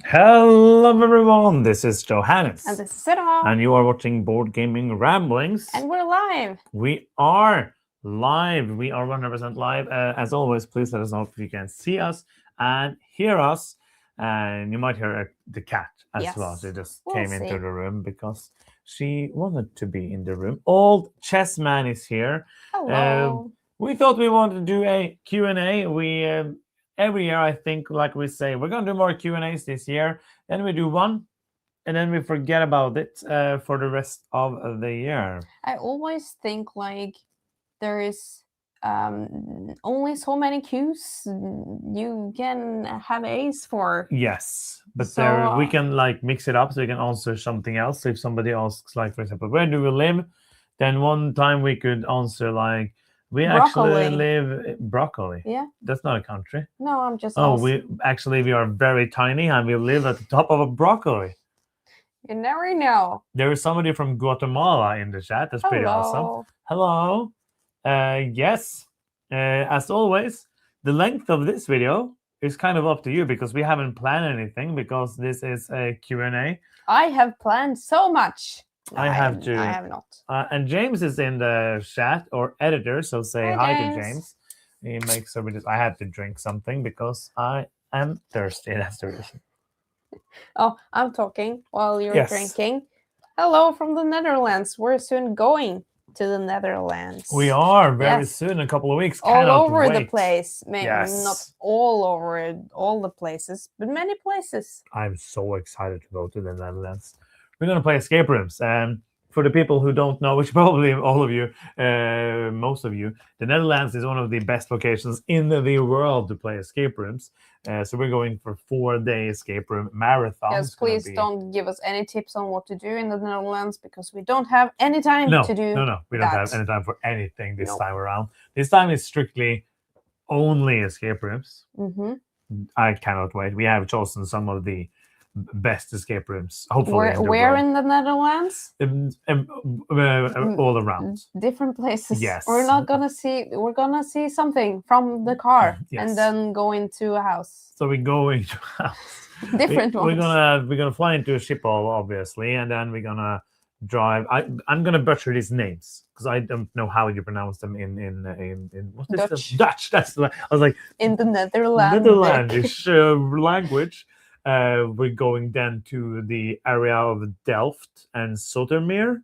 Hello everyone, this is Johannes. And this is Sarah. And you are watching Board Gaming Ramblings. And we're live. We are live. We are 100% live. As always, please let us know if you can see us and hear us. And you might hear the cat as well. She just came into the room because she wanted to be in the room. Old Chessman is here. Hello. We thought we wanted to do a Q&A. Every year, I think, like we say, we're going to do more Q&As this year. Then we do one, and then we forget about it for the rest of the year. I always think like there is only so many Qs you can have A's for. Yes, but there we can like mix it up so we can answer something else. So if somebody asks, like, for example, where do we live? Then one time we could answer like, we actually live broccoli. Yeah. That's not a country. No, I'm just. Oh, we are very tiny and we live at the top of a broccoli. You never know. There is somebody from Guatemala in the chat. That's pretty awesome. Hello. Yes. As always, the length of this video is kind of up to you because we haven't planned anything because this is a Q&A. I have planned so much. I have to. I have not. And James is in the chat or editor, so say hi to James. He makes everything. I had to drink something because I am thirsty. That's the reason. Oh, I'm talking while you're drinking. Hello from the Netherlands. We're soon going to the Netherlands. We are very soon, in a couple of weeks. All over the place. Maybe not all over all the places, but many places. I'm so excited to go to the Netherlands. We're going to play escape rooms. And for the people who don't know, which probably all of you, most of you, the Netherlands is one of the best locations in the world to play escape rooms. So we're going for 4-day escape room marathon. Yes, please don't give us any tips on what to do in the Netherlands because we don't have any time to do No, we don't have any time for anything this time around. This time is strictly only escape rooms. Mm-hmm. I cannot wait. We have chosen some of the best escape rooms, hopefully. Where in the Netherlands? All around. Different places. Yes. We're gonna see something from the car and then go into a house. So we go into a house. Different ones. We're gonna fly into a ship, obviously, and then we're gonna drive. I'm gonna butcher these names because I don't know how you pronounce them in what is Dutch. Dutch. That's the. I was like in the Netherlandish language. We're going then to the area of Delft and Zoetermeer.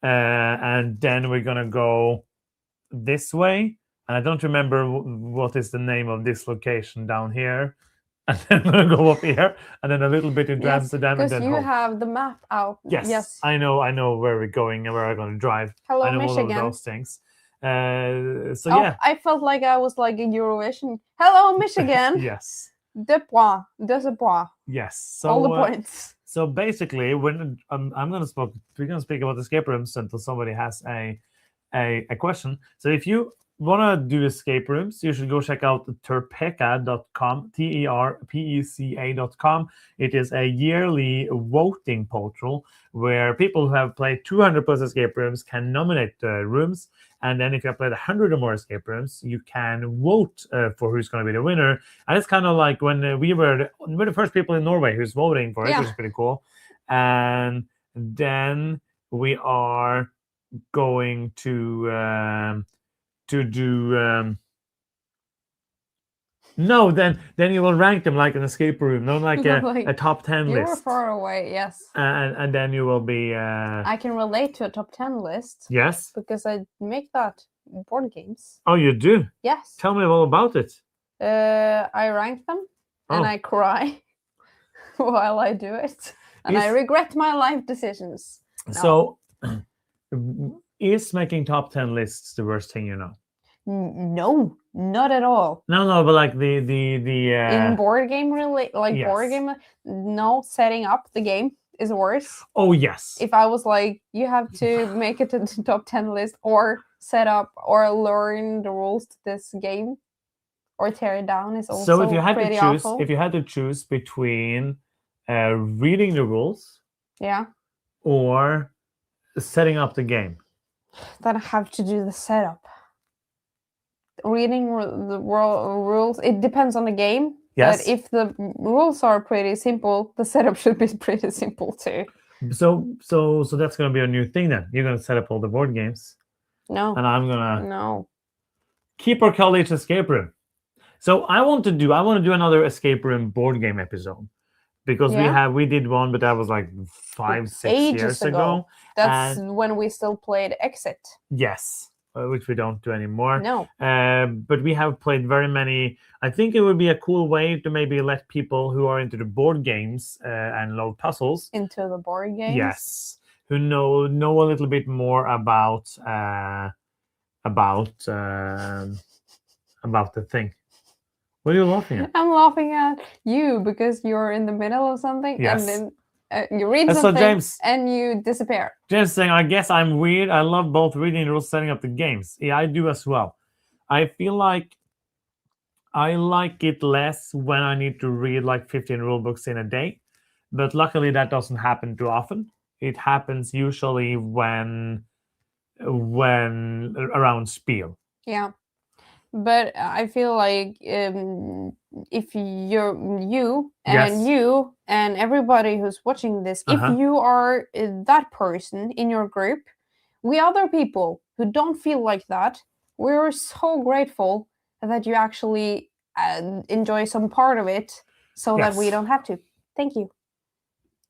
And then we're going to go this way. And I don't remember what is the name of this location down here. And then we're going to go up here. And then a little bit into Amsterdam. Because you have the map out. Yes. I know where we're going and where I'm going to drive. Hello, I know Michigan. all of those things. Yeah. I felt like I was like in Eurovision. Hello, Michigan. Yes. Deux points. Yes. So, all the points. So basically, when we're gonna speak about escape rooms until somebody has a question. So if you wanna do escape rooms, you should go check out terpeca.com, terpeca.com. It is a yearly voting portal where people who have played 200 plus escape rooms can nominate rooms. And then if you have played 100 or more escape rooms, you can vote for who's going to be the winner. And it's kind of like when we were the first people in Norway who's voting for it, which is pretty cool. And then we are going to do... No, then you will rank them like an escape room, not like a top 10 list. You were far away, yes. And then you will be... I can relate to a top 10 list. Yes. Because I make that in board games. Oh, you do? Yes. Tell me all about it. I rank them and I cry while I do it. And I regret my life decisions. No. So, is making top 10 lists the worst thing you know? No, not at all. No, but like the in board game board game, no, setting up the game is worse. Oh yes. If I was like, you have to make it to the top 10 list or set up or learn the rules to this game or tear it down is also so if you had pretty to choose awful. If you had to choose between reading the rules or setting up the game, then I have to do the setup. Reading the rules, it depends on the game. Yes. But if the rules are pretty simple, the setup should be pretty simple too. So that's gonna be a new thing then. You're gonna set up all the board games, No. and I'm gonna No. keep our college escape room. So I want to do another escape room board game episode because we did one, but that was like 5-6 Ages years ago. ago. That's And when we still played Exit. yes, which we don't do anymore. No. But we have played very many. I think it would be a cool way to maybe let people who are into the board games and love puzzles Into the board games. Yes, who know a little bit more about the thing. What are you laughing at? I'm laughing at you because you're in the middle of something Yes. and then you read So something James, and you disappear. James saying, I guess I'm weird. I love both reading and rules, setting up the games. Yeah, I do as well. I feel like I like it less when I need to read like 15 rule books in a day. But luckily that doesn't happen too often. It happens usually when around Spiel. Yeah. But I feel like if you and Yes. you and everybody who's watching this, if you are that person in your group, we other people who don't feel like that, we're so grateful that you actually enjoy some part of it so that we don't have to. Thank you.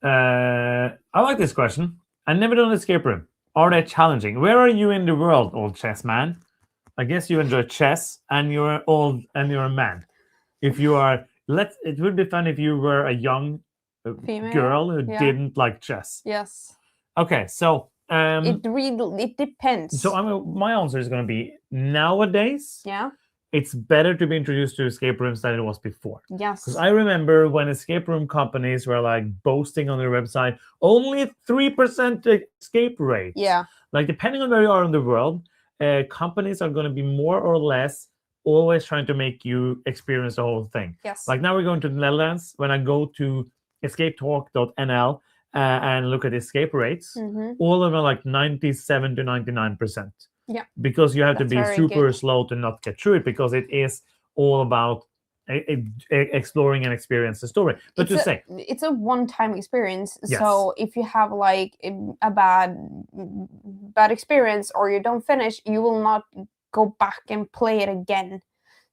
I like this question. I've never done an escape room. Are they challenging? Where are you in the world, old chess man? I guess you enjoy chess, and you're old, and you're a man. If you are, it would be fun if you were a young female girl who didn't like chess. Yes. Okay, so it depends. So my answer is going to be nowadays. Yeah. It's better to be introduced to escape rooms than it was before. Yes. Because I remember when escape room companies were like boasting on their website, only 3% escape rate. Yeah. Like depending on where you are in the world, companies are going to be more or less always trying to make you experience the whole thing. Yes. Like now we're going to the Netherlands. When I go to escapetalk.nl and look at escape rates, all of them are like 97 to 99%. Yeah. Because you have to be super slow to not get through it, because it is all about exploring and experience the story. But it's a one-time experience. Yes. So if you have like a bad experience or you don't finish, you will not go back and play it again.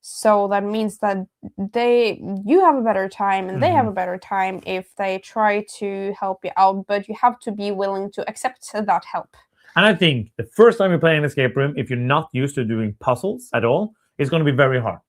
So that means that you have a better time and they have a better time if they try to help you out, but you have to be willing to accept that help. And I think the first time you play an escape room, if you're not used to doing puzzles at all, it's going to be very hard.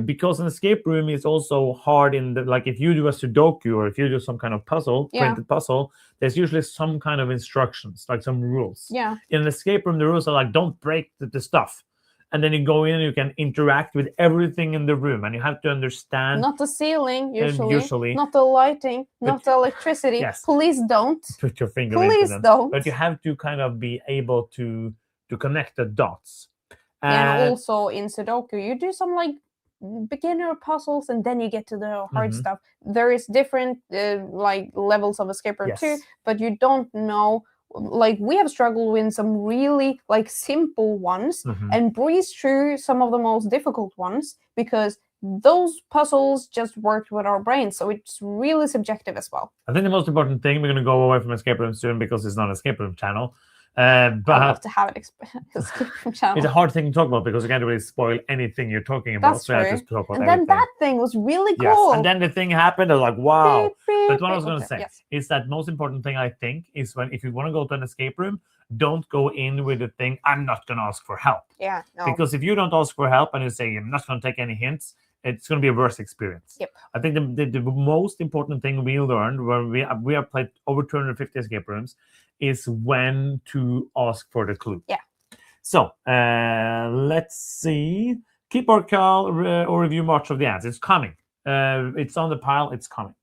Because an escape room is also hard like if you do a Sudoku or if you do some kind of puzzle, printed puzzle, there's usually some kind of instructions, like some rules. Yeah. In an escape room, the rules are like, don't break the stuff. And then you go in and you can interact with everything in the room, and you have to understand. Not the ceiling, usually. Not the lighting, not the electricity. Yes. Please don't. Put your finger Please into them. don't. But you have to kind of be able to connect the dots. And also in Sudoku, you do some like beginner puzzles, and then you get to the hard stuff. There is different like levels of escape room too, but you don't know. Like we have struggled with some really like simple ones and breezed through some of the most difficult ones because those puzzles just worked with our brains. So it's really subjective as well. I think the most important thing, we're going to go away from escape room soon because it's not an escape room channel. But I'd love to have an escape room channel. It's a hard thing to talk about because you can't really spoil anything you're talking about. That's so true. I just talk about and everything. Then that thing was really cool. Yes. And then the thing happened. I was like, wow. Beep, beep, but what I was going to say is that most important thing, I think, is if you want to go to an escape room, don't go in with the thing, I'm not going to ask for help. Yeah, no. Because if you don't ask for help and you say, I'm not going to take any hints, it's going to be a worse experience. Yep. I think the most important thing we learned when we have played over 250 escape rooms is when to ask for the clue. Yeah. So let's see. Keep or call or review March of the Ants. It's coming. It's on the pile. It's coming.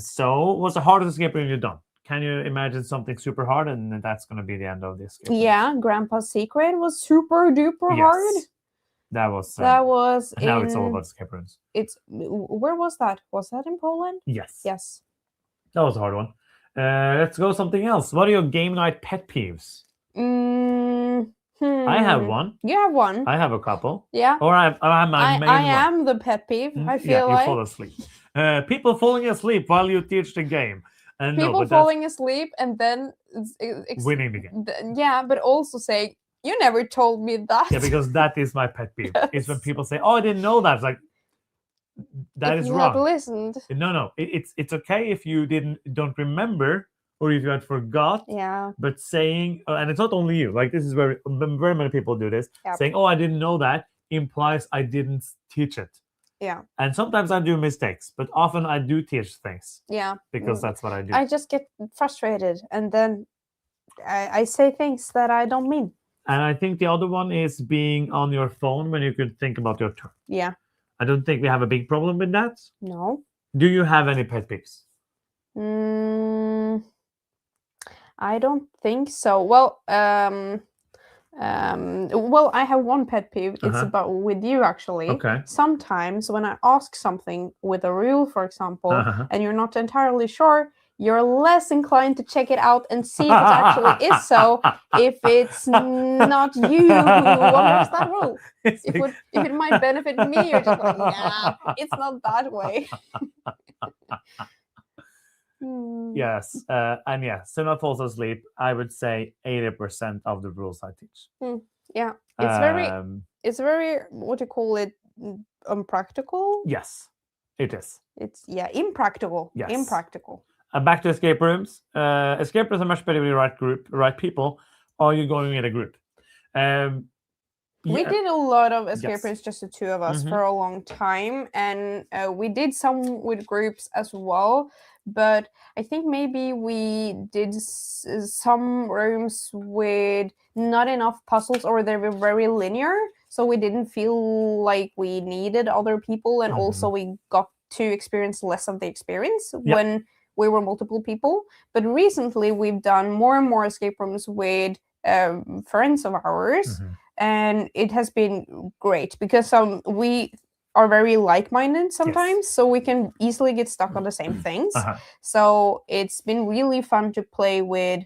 So what's the hardest escape room you've done? Can you imagine something super hard? And that's going to be the end of this. Yeah, Grandpa's Secret was super duper hard. That was. And now it's all about escape rooms. Where was that? Was that in Poland? Yes. Yes. That was a hard one. Let's go something else. What are your game night pet peeves? I have one. You have one. I have a couple. Yeah. Or I'm my main one. I am the pet peeve. I feel you like fall asleep. People falling asleep while you teach the game. People falling asleep and then winning the game. Yeah, but also saying, you never told me that. Yeah, because that is my pet peeve. Yes. It's when people say, "Oh, I didn't know that." It's like that if is you wrong. Had listened. No. It's okay if you don't remember or if you had forgot. Yeah. But saying, and it's not only you. Like this is very many people do this. Yep. Saying, "Oh, I didn't know that," implies I didn't teach it. Yeah. And sometimes I do mistakes, but often I do teach things. Yeah. Because that's what I do. I just get frustrated and then I say things that I don't mean. And I think the other one is being on your phone when you could think about your turn. Yeah. I don't think we have a big problem with that. No. Do you have any pet peeves? I don't think so. Well, I have one pet peeve. It's about with you actually. Okay. Sometimes when I ask something with a rule, for example, and you're not entirely sure, you're less inclined to check it out and see if it actually is so. If it's not you who wonders that rule, if it might benefit me, you're just like, nah, it's not that way. Yes, and yes, so not falls asleep. I would say 80% of the rules I teach. Yeah, it's very what do you call it? Unpractical. Yes, it is. It's impractical. Yes, impractical. Back to escape rooms. Escape rooms are much better with the right group, right people. Are you going in a group? We did a lot of escape rooms, just the two of us, for a long time, and we did some with groups as well. But I think maybe we did some rooms with not enough puzzles, or they were very linear, so we didn't feel like we needed other people, and also we got to experience less of the experience when we were multiple people. But recently we've done more and more escape rooms with friends of ours, and it has been great because we are very like-minded sometimes, so we can easily get stuck on the same things. So it's been really fun to play with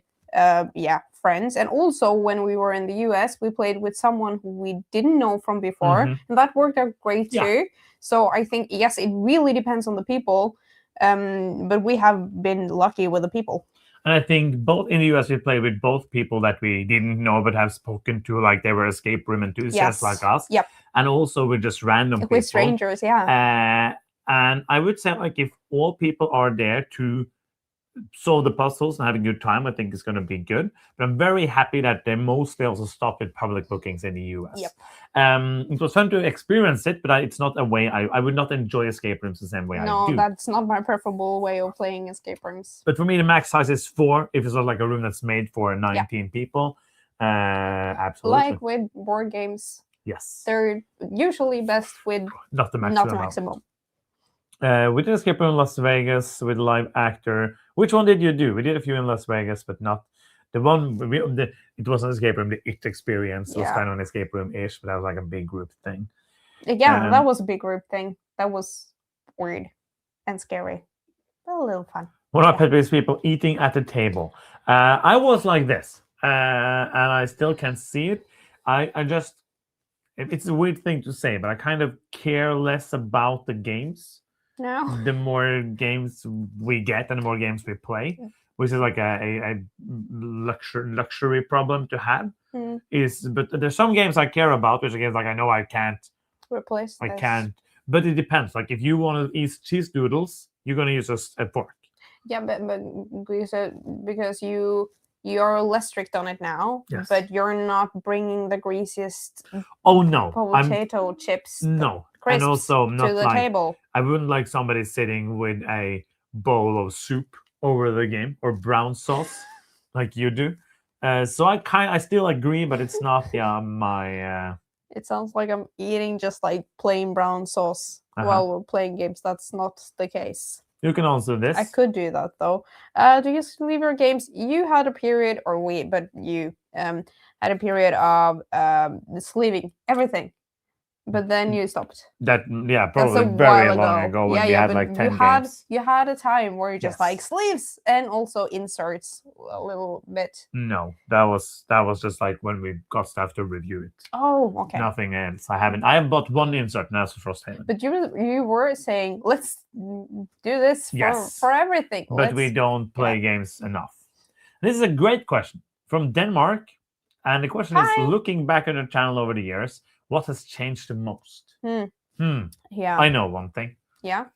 friends. And also when we were in the US, we played with someone who we didn't know from before, and that worked out great too. So I think, yes, it really depends on the people, but we have been lucky with the people. And I think both in the US we played with both people that we didn't know but have spoken to, like they were escape room enthusiasts like us. Yep. And also with just random people. With strangers, and I would say, like, if all people are there to solve the puzzles and have a good time, I think it's going to be good. But I'm very happy that they mostly also stopped with public bookings in the US. Yep. It was fun to experience it, but it's not a way I would not enjoy escape rooms the same way I do. No, that's not my preferable way of playing escape rooms. But for me, the max size is 4 if it's not like a room that's made for 19 people. Absolutely. Like with board games. Yes. They're usually best with not the maximum. We did escape room in Las Vegas with live actor. Which one did you do? We did a few in Las Vegas, but not the one. It was an escape room. The It Experience was kind of an escape room-ish, but that was like a big group thing. Yeah, that was a big group thing. That was weird and scary, but a little fun. One of my pet peeves: people eating at the table. I was like this, and I still can see it. I just, it's a weird thing to say, but I kind of care less about the games. No. The more games we get and the more games we play, which is like a luxury problem to have. But there's some games I care about, which are games like I know I can't replace. I can't. But it depends. Like if you want to eat cheese doodles, you're gonna use a fork. Yeah, but because you are less strict on it now, but you're not bringing the greasiest. Oh no, potato chips. No. And also not to the table. I wouldn't like somebody sitting with a bowl of soup over the game or brown sauce like you do. So I still agree, but it's not my. It sounds like I'm eating just like plain brown sauce while we're playing games. That's not the case. You can also do this. I could do that though. Do you sleeve your games? You had a period, you had a period of sleeving everything. But then you stopped. That That's probably a very while long ago. ago when Yeah, we yeah, had but like 10 games. you had a time where you just like Yes. sleeves and also inserts a little bit. No, that was just like when we got stuff to review it. Oh, okay. Nothing else. I have bought one insert now for Frosthaven. But you were saying let's do this Yes. for everything. But we don't play games enough. This is a great question from Denmark. And the question is, looking back on the channel over the years, what has changed the most? Yeah. I know one thing. Yeah.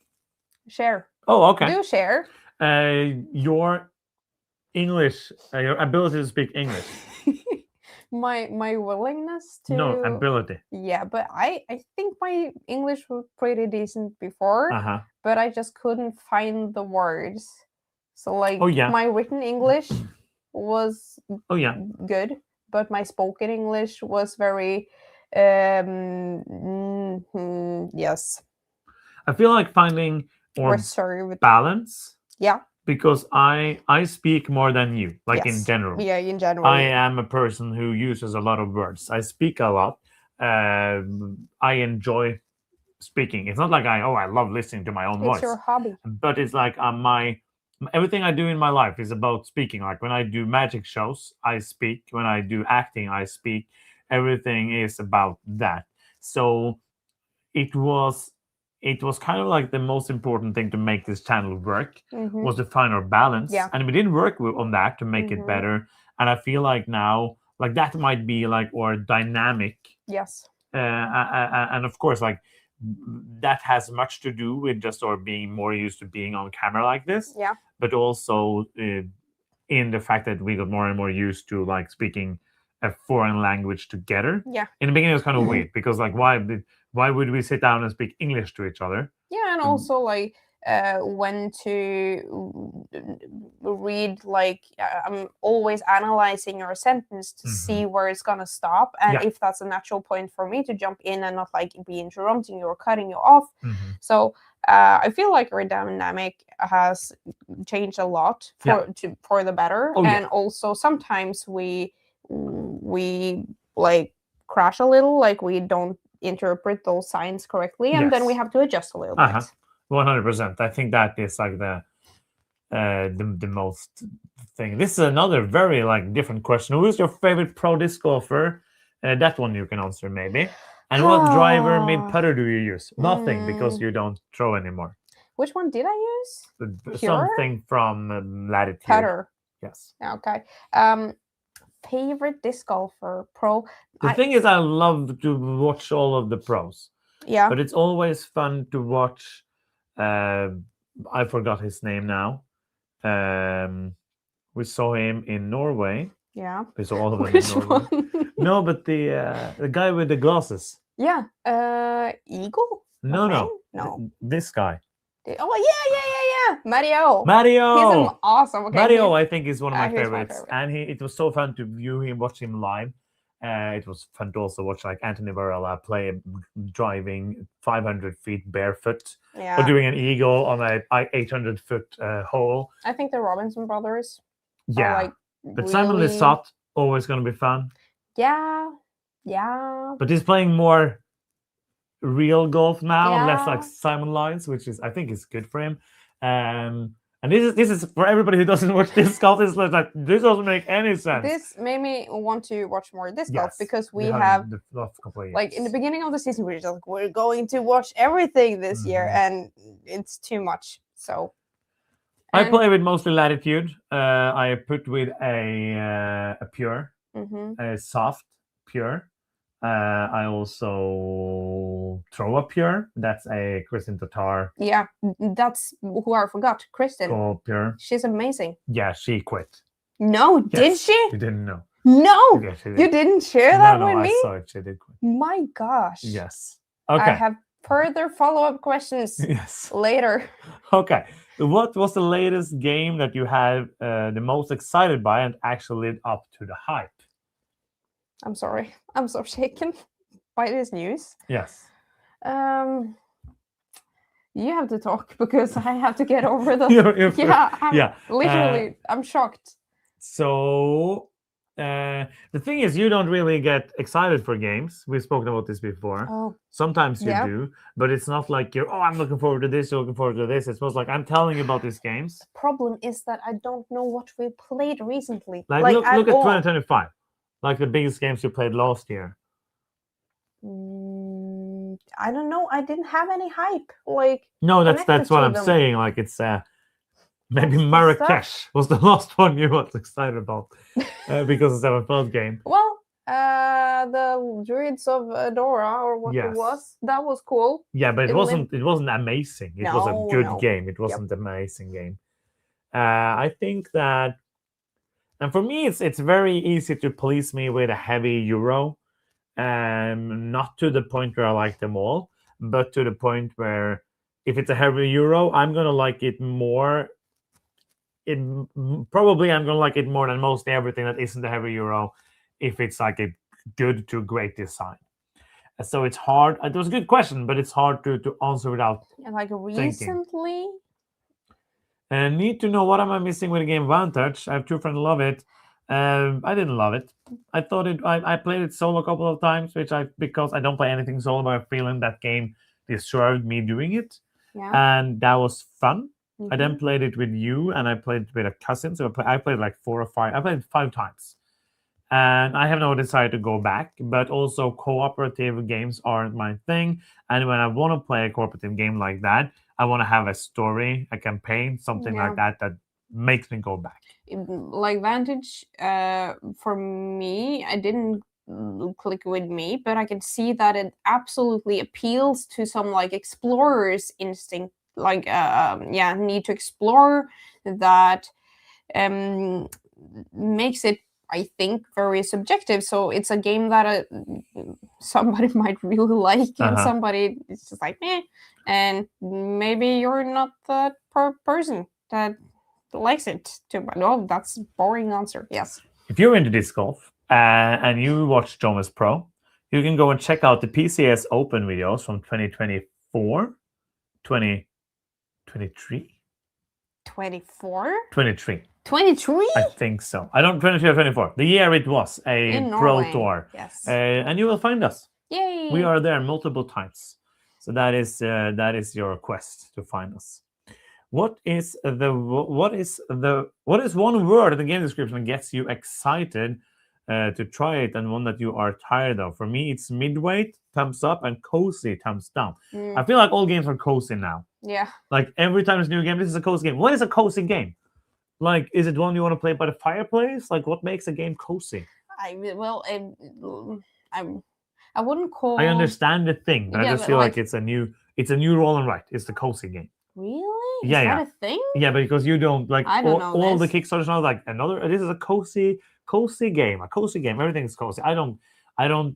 Share. Oh, okay. Do share. Your English, your ability to speak English. my willingness to. No, ability. Yeah, but I think my English was pretty decent before, but I just couldn't find the words. So like my written English was good, but my spoken English was very yes. I feel like finding more reserved balance. Yeah. Because I speak more than you, like in general. Yeah, in general. I am a person who uses a lot of words. I speak a lot. I enjoy speaking. It's not like I love listening to my own voice. It's your hobby. But it's like everything I do in my life is about speaking. Like when I do magic shows, I speak. When I do acting, I speak. Everything is about that. So it was kind of like the most important thing to make this channel work was to find our balance. Yeah. And we did work on that to make it better. And I feel like now, like that might be like our dynamic. Yes. And of course, like that has much to do with just our being more used to being on camera like this. Yeah. But also in the fact that we got more and more used to like speaking a foreign language together. Yeah. In the beginning, it was kind of weird because like why would we sit down and speak English to each other? Yeah, and also like when to read, like I'm always analyzing your sentence to see where it's gonna stop, and if that's a natural point for me to jump in and not like be interrupting you or cutting you off. So I feel like our dynamic has changed a lot for the better, and also sometimes we like crash a little, like we don't interpret those signs correctly, and then we have to adjust a little bit. 100%. I think that is like the most thing. This is another very like different question. Who is your favorite pro disc golfer? That one you can answer maybe. And what driver made putter do you use? Nothing, because you don't throw anymore. Which one did I use? Something from Latitude. Putter. Yes. Okay. Favorite disc golfer, pro. The thing is, I love to watch all of the pros. Yeah. But it's always fun to watch. I forgot his name now. We saw him in Norway. Yeah. We saw all of them in Norway. One? No, but the guy with the glasses. Yeah. Eagle? No. This guy. Oh, yeah. Mario. He's awesome. Okay. Mario, I think, is one of my favorites. And it was so fun to view him, watch him live. It was fun to also watch like Anthony Varela play driving 500 feet barefoot or doing an eagle on a 800-foot hole. I think the Robinson brothers. Yeah. Like but really... Simon Lizotte, always going to be fun. Yeah. But he's playing more real golf now, less like Simon lines, which is I think is good for him. And this is for everybody who doesn't watch disc golf. This like this doesn't make any sense. This made me want to watch more disc golf because we have like in the beginning of the season we're going to watch everything this year, and it's too much. So I play with mostly Latitude. I put with a pure, a soft pure. I also throw a pure. That's a Kristen Tatar. Yeah, that's who I forgot. Kristen. Oh, pure. She's amazing. Yeah, she quit. No, did she? You didn't know. No, yes, she did. You didn't share that with me? I saw it. She did quit. My gosh. Yes. Okay. I have further follow-up questions later. Okay. What was the latest game that you had the most excited by and actually lived up to the hype? I'm sorry. I'm so shaken by this news. Yes. You have to talk because I have to get over the... Literally, I'm shocked. So, The thing is, you don't really get excited for games. We've spoken about this before. Oh, Sometimes you yeah. do, but it's not like you're, I'm looking forward to this, you're looking forward to this. It's most like, I'm telling you about these games. Problem is that I don't know what we played recently. Like look at 2025, like the biggest games you played last year. I don't know. I didn't have any hype. Like, no, that's what I'm saying. Like it's maybe Marrakesh was the last one you was excited about because it's a first game. Well, the Druids of Adora or what it was, that was cool. Yeah, but it wasn't amazing. It was a good game. It wasn't an amazing game. I think that, and for me, it's very easy to please me with a heavy Euro. Not to the point where I like them all, but to the point where if it's a heavy Euro, I'm gonna like it more. I'm gonna like it more than most everything that isn't a heavy Euro, if it's like a good to great design. So it's hard. It was a good question, but it's hard to answer without like recently. And need to know what am I missing with the game Vantage. I have two friends who love it. I didn't love it. I thought it. I played it solo a couple of times, because I don't play anything solo, but I'm feeling that game deserved me doing it, and that was fun. I then played it with you, and I played it with a cousin. So I played like 4 or 5. I played 5 times, and I have no desire to go back. But also, cooperative games aren't my thing. And when I want to play a cooperative game like that, I want to have a story, a campaign, something like that makes me go back. Like Vantage, for me, I didn't click with me, but I can see that it absolutely appeals to some like explorer's instinct, like need to explore, that makes it, I think, very subjective. So it's a game that somebody might really like, and somebody is just like meh, and maybe you're not that person that likes it too much. No, that's a boring answer. Yes. If you're into disc golf and you watch Jonas Pro, you can go and check out the PCS Open videos from 2024, 2023, 24, 23. 23? I think so. I don't 23 or 24. The year it was a pro tour. Yes. And you will find us. Yay! We are there multiple times. So that is your quest to find us. What is one word in the game description that gets you excited to try it, and one that you are tired of? For me, it's midweight, thumbs up, and cozy, thumbs down. I feel like all games are cozy now. Yeah. Like every time there's a new game, this is a cozy game. What is a cozy game? Like, is it one you want to play by the fireplace? Like, what makes a game cozy? I wouldn't call. I understand the thing, but I just feel like it's a new roll and write. It's the cozy game. Really? Is that a thing? Yeah, because you don't like all the Kickstarters now. Like this is a cozy game. A cozy game. Everything is cozy. I don't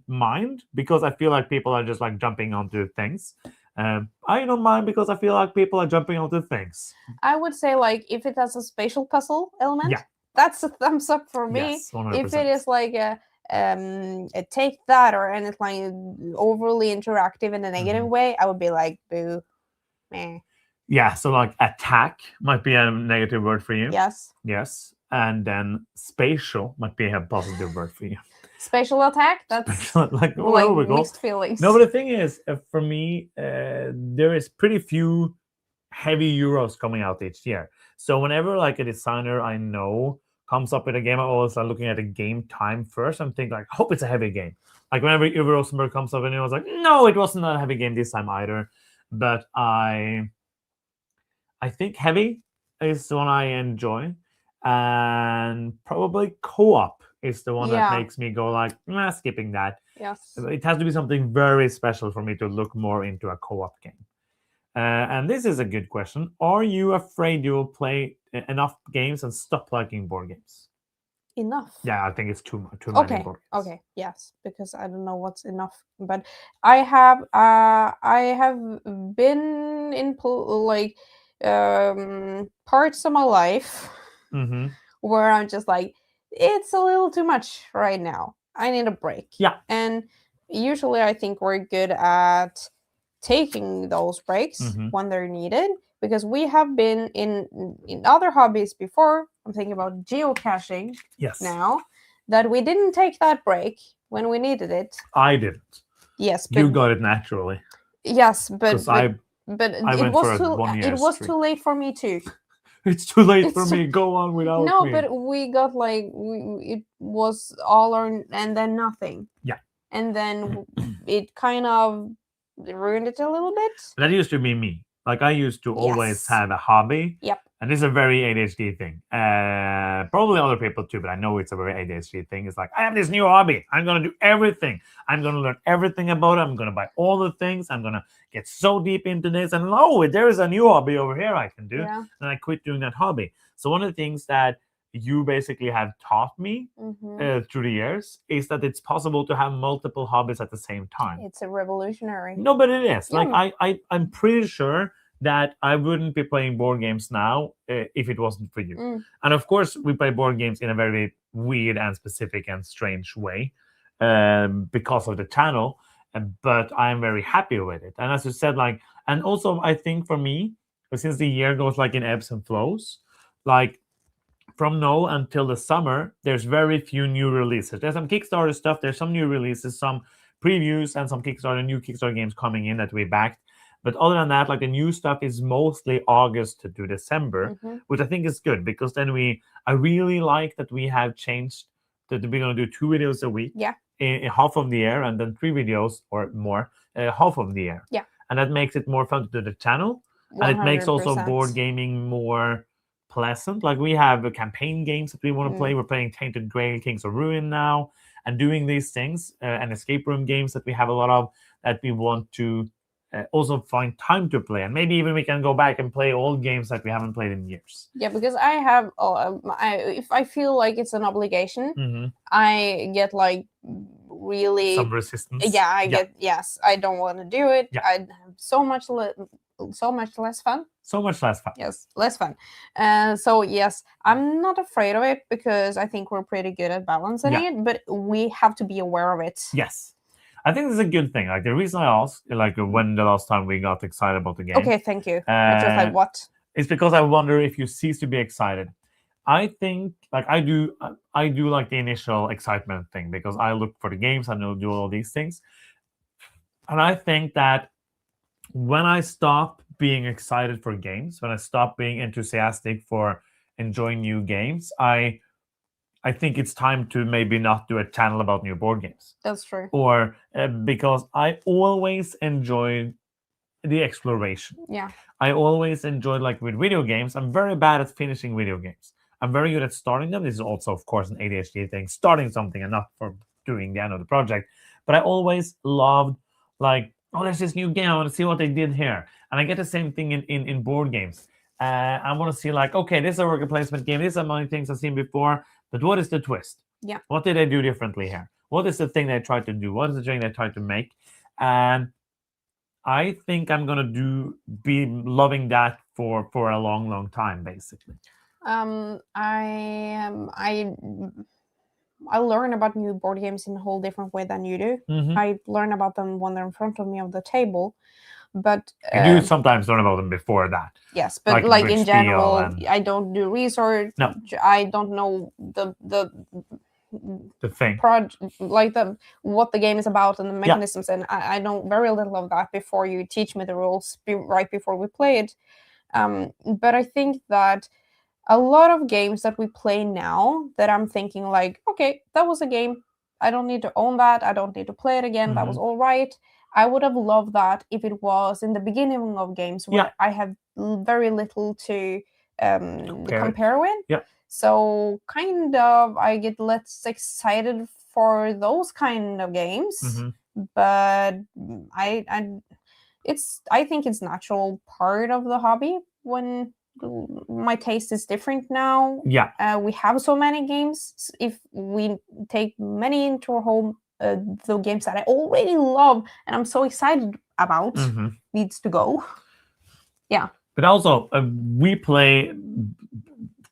mind, because I feel like people are just like jumping onto things. I don't mind because I feel like people are jumping onto things. I would say, like, if it has a spatial puzzle element, that's a thumbs up for me. Yes, 100%. If it is like a take that, or anything like overly interactive in a negative way, I would be like, boo, meh. Yeah, so like attack might be a negative word for you. Yes. Yes, and then spatial might be a positive word for you. Spatial attack? That's like mixed feelings. No, but the thing is, for me, there is pretty few heavy Euros coming out each year. So whenever like a designer I know comes up with a game, I always start looking at the game time first. I'm thinking like, I hope it's a heavy game. Like whenever Uwe Rosenberg comes up, and I was like, no, it wasn't a heavy game this time either. But I think heavy is the one I enjoy, and probably co-op is the one that makes me go like, skipping that. Yes. It has to be something very special for me to look more into a co-op game. And this is a good question. Are you afraid you will play enough games and stop liking board games? Enough? Yeah, I think it's too many board games. Okay, yes, because I don't know what's enough. But I have been in parts of my life where I'm just like, it's a little too much right now. I need a break. Yeah. And usually I think we're good at taking those breaks when they're needed, because we have been in other hobbies before. I'm thinking about geocaching now. that we didn't take that break when we needed it. I didn't. Yes, you got it naturally. Yes, but I it was too late for me too. It's too late for me. Go on without no, me. but we got like it was all or and then nothing. Yeah. And then it kind of ruined it a little bit. That used to be me. Like I used to always have a hobby. Yep. And this is a very ADHD thing. Probably other people too, but I know it's a very ADHD thing. It's like, I have this new hobby. I'm going to do everything. I'm going to learn everything about it. I'm going to buy all the things. I'm going to get so deep into this. And oh, there is a new hobby over here I can do. Yeah. And I quit doing that hobby. So one of the things that you basically have taught me through the years is that it's possible to have multiple hobbies at the same time. It's a revolutionary. No, but it is. Yeah. Like I'm pretty sure that I wouldn't be playing board games now if it wasn't for you. And of course, we play board games in a very weird and specific and strange way because of the channel. But I'm very happy with it. And as you said, like, and also I think for me, since the year goes like in ebbs and flows, like from now until the summer, there's very few new releases. There's some Kickstarter stuff. There's some new releases, some previews, and some new Kickstarter games coming in that we backed. But other than that, like the new stuff is mostly August to December, which I think is good because then I really like that we have changed that we're going to do 2 videos a week in half of the year and then 3 videos or more half of the year. Yeah. And that makes it more fun to do the channel. 100%. And it makes also board gaming more pleasant. Like we have campaign games that we want to play. We're playing Tainted Grail, Kings of Ruin now, and doing these things and escape room games that we have a lot of that we want to also find time to play, and maybe even we can go back and play old games that we haven't played in years. Yeah, because I have, if I feel like it's an obligation, I get like really some resistance. Yeah, I get I don't want to do it. I have so much less fun. So much less fun. Yes, less fun. So yes, I'm not afraid of it because I think we're pretty good at balancing it, but we have to be aware of it. Yes. I think this is a good thing. Like the reason I asked, like when the last time we got excited about the game. Okay, thank you. I just like what? It's because I wonder if you cease to be excited. I think, like I do like the initial excitement thing because I look for the games and I'll do all these things. And I think that when I stop being excited for games, when I stop being enthusiastic for enjoying new games, I think it's time to maybe not do a channel about new board games. That's true. Or because I always enjoyed the exploration. Yeah. I always enjoyed, like with video games, I'm very bad at finishing video games. I'm very good at starting them. This is also, of course, an ADHD thing, starting something and not for doing the end of the project. But I always loved, like, oh, there's this new game. I want to see what they did here. And I get the same thing in board games. I want to see, like, okay, this is a worker placement game. These are many things I've seen before. But what is the twist? Yeah. What did they do differently here? What is the thing they tried to do? What is the thing they tried to make? And I think I'm gonna be loving that for a long, long time, basically. I learn about new board games in a whole different way than you do. I learn about them when they're in front of me on the table. But you do sometimes learn about them before that. Yes, but like in general, I don't do research. No. I don't know the thing, like what the game is about and the mechanisms, and I know very little of that before you teach me the rules right before we play it. But I think that a lot of games that we play now that I'm thinking like, okay, that was a game. I don't need to own that. I don't need to play it again. That was all right. I would have loved that if it was in the beginning of games where I have very little to compare with. Yeah. So kind of I get less excited for those kind of games. But I think it's natural part of the hobby when my taste is different now. Yeah. We have so many games. If we take many into our home, the games that I already love and I'm so excited about needs to go. Yeah. But also, we play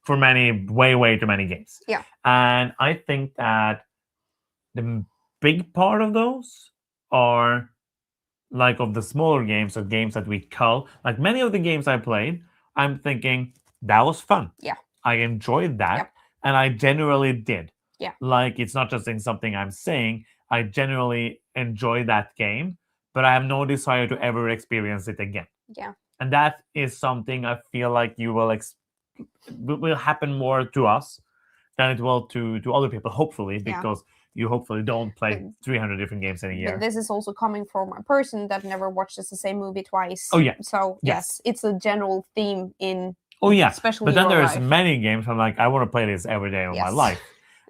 for way too many games. Yeah. And I think that the big part of those are like of the smaller games or games that we cull. Like many of the games I played, I'm thinking that was fun. Yeah. I enjoyed that. Yep. And I generally did. Yeah. Like, it's not just in something I'm saying. I generally enjoy that game, but I have no desire to ever experience it again. Yeah. And that is something I feel like you will happen more to us than it will to other people, hopefully, because you hopefully don't play 300 different games in a year. But this is also coming from a person that never watches the same movie twice. Oh, yeah. So, yes, it's a general theme in... Oh, yeah. Especially but then there's life. many games I'm like, I want to play this every day of my life.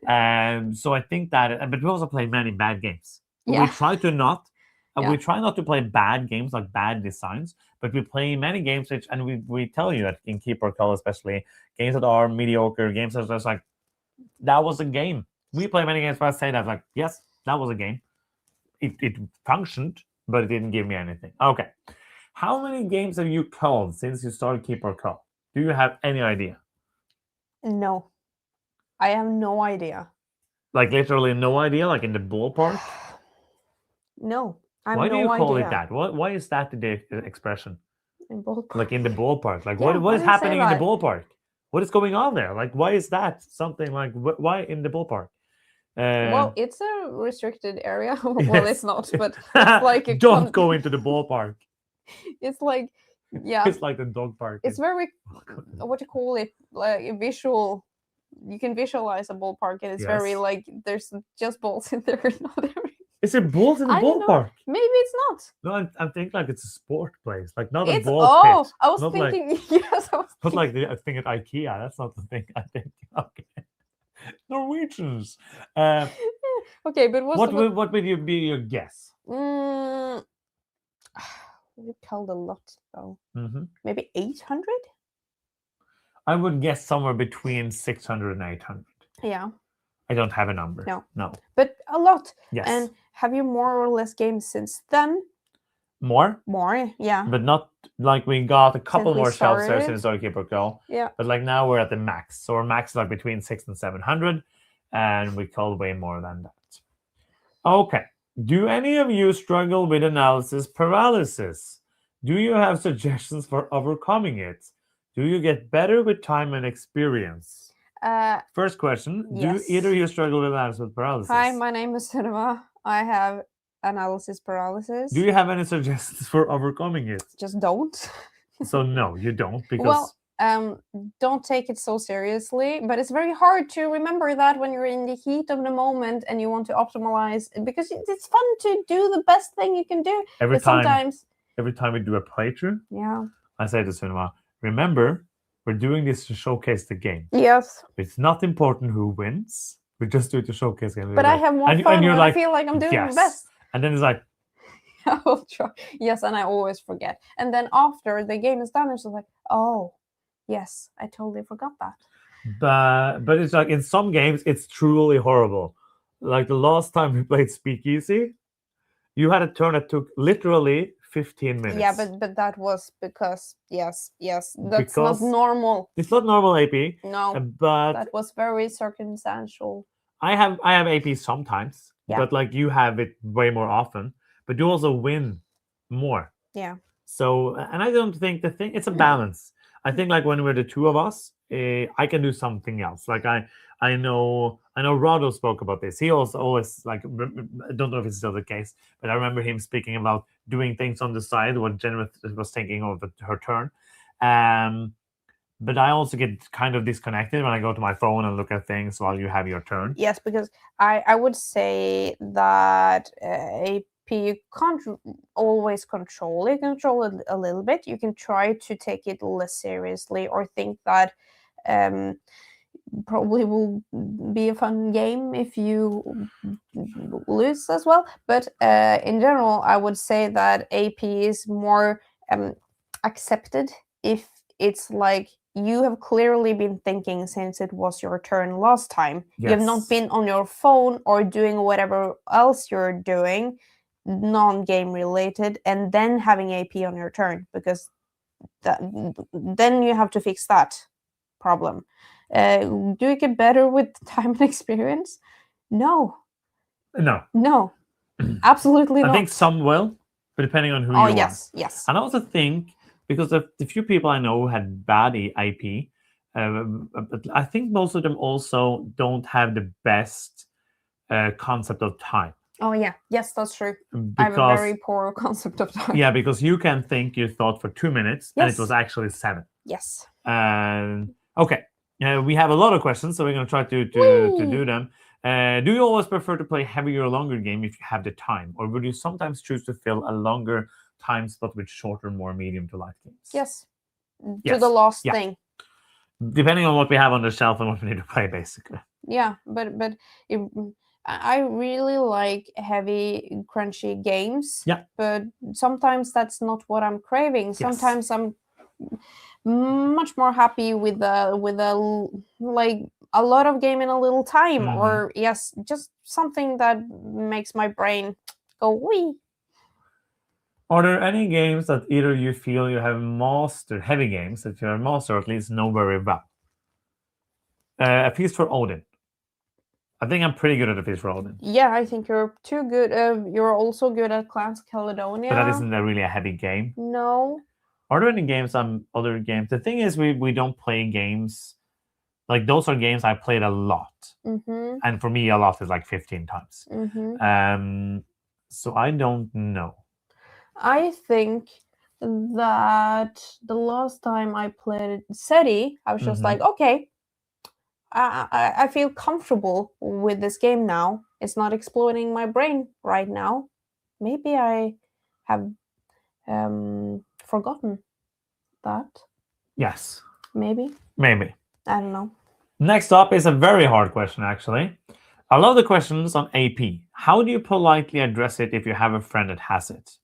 And so I think that... But we also play many bad games. We try to not... We try not to play bad games, like bad designs, but we play many games, and we tell you that in Keep or Call, especially, games that are mediocre, games that are just like, that was a game. We play many games where I say that, like, yes, that was a game. It functioned, but it didn't give me anything. Okay. How many games have you called since you started Keep or Call? Do you have any idea? No. I have no idea. Like, literally no idea? Like, in the ballpark? No. Why do you call it that? Why is that the expression? In ballpark. Like, in the ballpark. Like, what is happening in the ballpark? What is going on there? Like, why is that something like... Why in the ballpark? Well, it's a restricted area. Well, it's not, but it's like a... Don't go into the ballpark. It's like... Yeah. It's like the dog park. It's very... What do you call it? Like a visual... You can visualize a ballpark, and it's very like... There's just balls in there. Is it balls in the ballpark? Maybe it's not. No, I'm thinking like it's a sport place, like not a It's... ball pit. I was thinking... Like, yes, I was not like the thing at IKEA. That's not the thing I think. Okay. Norwegians. Okay, but what would be your guess? We called a lot though. Mm-hmm. Maybe 800? I would guess somewhere between 600 and 800. Yeah. I don't have a number. No. But a lot. Yes. And have you more or less games since then? More, yeah. But not like we got a couple more shelves there since our Keep or Call. Yeah. But like now we're at the max. So our max is like between 600 and 700, and we call way more than that. Okay. Do any of you struggle with analysis paralysis? Do you have suggestions for overcoming it? Do you get better with time and experience? First question. Yes. Do either of you struggle with analysis paralysis? Hi, my name is Sunniva. I have analysis paralysis. Do you have any suggestions for overcoming it? Just don't. So no, you don't, because... Well, don't take it so seriously, but it's very hard to remember that when you're in the heat of the moment and you want to optimize, because it's fun to do the best thing you can do. Every time we do a playthrough, I say to Sunniva, remember, we're doing this to showcase the game. Yes. It's not important who wins. We just do it to showcase the game. But I have more fun when I feel like I'm doing the best. And then it's like... I will try. Yes, and I always forget. And then after the game is done, it's like, oh, yes, I totally forgot that. But it's like, in some games, it's truly horrible. Like the last time we played Speakeasy, you had a turn that took literally 15 minutes. Yeah, but that was because, yes, that's not normal. It's not normal AP. No, but that was very circumstantial. I have AP sometimes, but like you have it way more often. But you also win more. Yeah. So, and I don't think it's a balance. I think like when we're the two of us, I can do something else. Like I know Rado spoke about this. He also always, like, I don't know if it's still the case, but I remember him speaking about doing things on the side when Jen was taking over her turn. But I also get kind of disconnected when I go to my phone and look at things while you have your turn. Yes, because I would say that you can't always control it. Control it a little bit. You can try to take it less seriously, or think that probably will be a fun game if you lose as well. But in general, I would say that AP is more accepted if it's like you have clearly been thinking since it was your turn last time. Yes. You have not been on your phone or doing whatever else you're doing, non-game related, and then having AP on your turn, because then you have to fix that problem. Do you get better with time and experience? No, absolutely not. I think some will, but depending on who you are. Yes. And I also think, because the few people I know who had bad IP, But I think most of them also don't have the best concept of time. Oh yeah, yes, that's true. I have a Because very poor concept of time. yeah, because you can think you thought for 2 minutes and it Yes. was actually 7. Yes. Okay, we have a lot of questions, so we're going to try to do them. Do you always prefer to play heavier or longer game if you have the time, or would you sometimes choose to fill a longer time slot with shorter, more medium to light games? Yes. To Yes. the last Yeah. thing. Depending on what we have on the shelf and what we need to play, basically. Yeah, but I really like heavy, crunchy games. Yeah. But sometimes that's not what I'm craving. Yes. Sometimes I'm much more happy with like a lot of game in a little time, or yes, just something that makes my brain go wee. Are there any games that either you feel you have mastered, heavy games that you have mastered, or at least know very well? A Feast for Odin. I think I'm pretty good at A Feast for Odin. Yeah, I think you're too good. You're also good at Clans of Caledonia. But that isn't really a heavy game. No. Are there any games on other games? The thing is, we don't play games. Like, those are games I played a lot. And for me, a lot is like 15 times. So I don't know. I think that the last time I played SETI, I was just like, okay, I feel comfortable with this game now. It's not exploding my brain right now. Maybe I have forgotten that. Yes. Maybe. Maybe. I don't know. Next up is a very hard question, actually. I love the questions on AP. How do you politely address it if you have a friend that has it?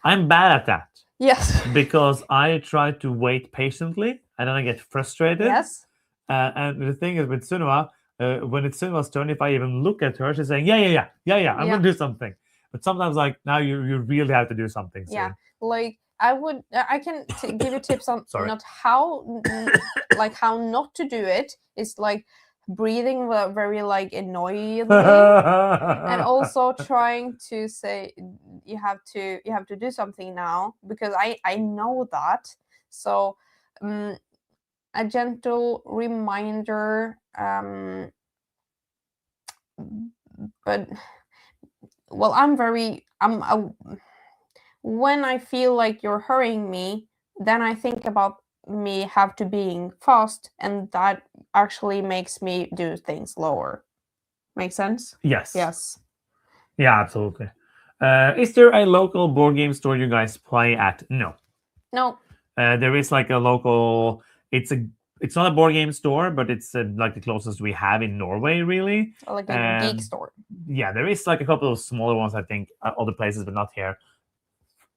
I'm bad at that. Yes. Because I try to wait patiently and then I get frustrated. Yes. And the thing is with Sunniva, when it's Sunniva's turn, if I even look at her, she's saying, yeah, I'm going to do something. But sometimes, like, now you really have to do something soon. Yeah, like I can give you tips on not how, like how not to do it. It's like breathing very like annoyedly, and also trying to say you have to do something now, because I know that. So a gentle reminder, but well, when I feel like you're hurrying me, then I think about me have to being fast, and that actually makes me do things slower. Make sense? Yes. Yes. Yeah, absolutely. Is there a local board game store you guys play at? No. No. There is like a local. It's not a board game store, but it's like the closest we have in Norway, really. Like a geek store. Yeah, there is like a couple of smaller ones, I think, other places, but not here.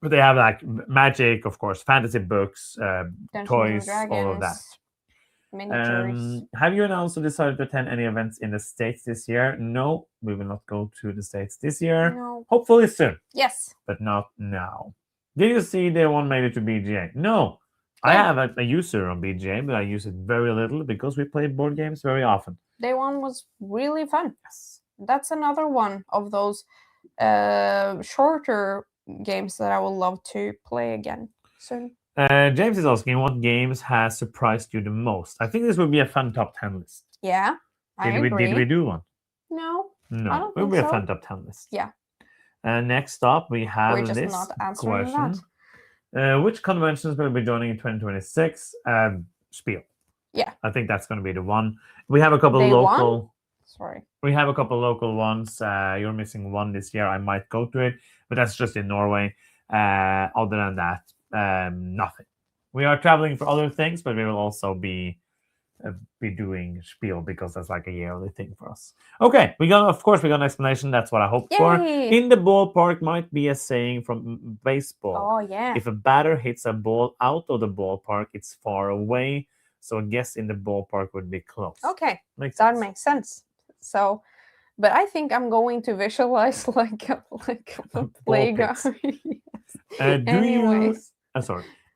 But they have like magic, of course, fantasy books, toys, all of that. Miniatures. Have you announced or decided to attend any events in the States this year? No, we will not go to the States this year. No. Hopefully soon. Yes. But not now. Did you see the one made it to BGA? No. I have a user on BGA, but I use it very little because we play board games very often. Day one was really fun. Yes. That's another one of those shorter games that I would love to play again soon. James is asking, what games has surprised you the most? I think this would be a fun top 10 list. Yeah, I agree. Did we do one? No. No, I don't it would think be so. a fun top 10 list. Yeah. Next up, we have We're just this not answering question. Which conventions will be joining in 2026? Spiel. Yeah. I think that's going to be the one. We have a couple Day local. one? Sorry. We have a couple local ones. You're missing one this year. I might go to it, but that's just in Norway. Other than that, nothing. We are traveling for other things, but we will also be doing Spiel because that's like a yearly thing for us. Okay, we got an explanation. That's what I hoped for. In the ballpark might be a saying from baseball. Oh yeah. If a batter hits a ball out of the ballpark, it's far away. So a guess in the ballpark would be close. Okay, makes sense. So, but I think I'm going to visualize like a playground.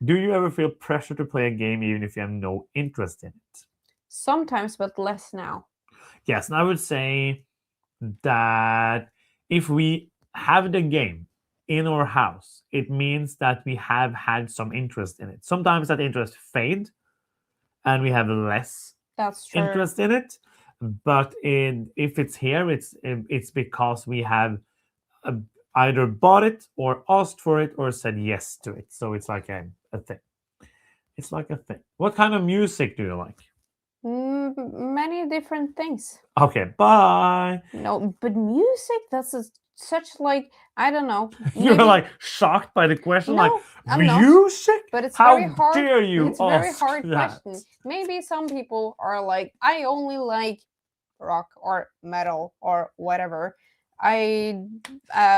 Do you ever feel pressure to play a game even if you have no interest in it? Sometimes, but less now. Yes, and I would say that if we have the game in our house, it means that we have had some interest in it. Sometimes that interest fades, and we have less That's true. interest in it. But if it's here, it's because we have either bought it or asked for it or said yes to it. So it's like a thing. It's like a thing. What kind of music do you like? Many different things. Okay, bye. No, but music, that's such like, I don't know. You're maybe- like shocked by the question, No, like I'm not. music? But it's How very hard. dare you It's a very ask hard that? question. Maybe some people are like, I only like rock or metal or whatever. I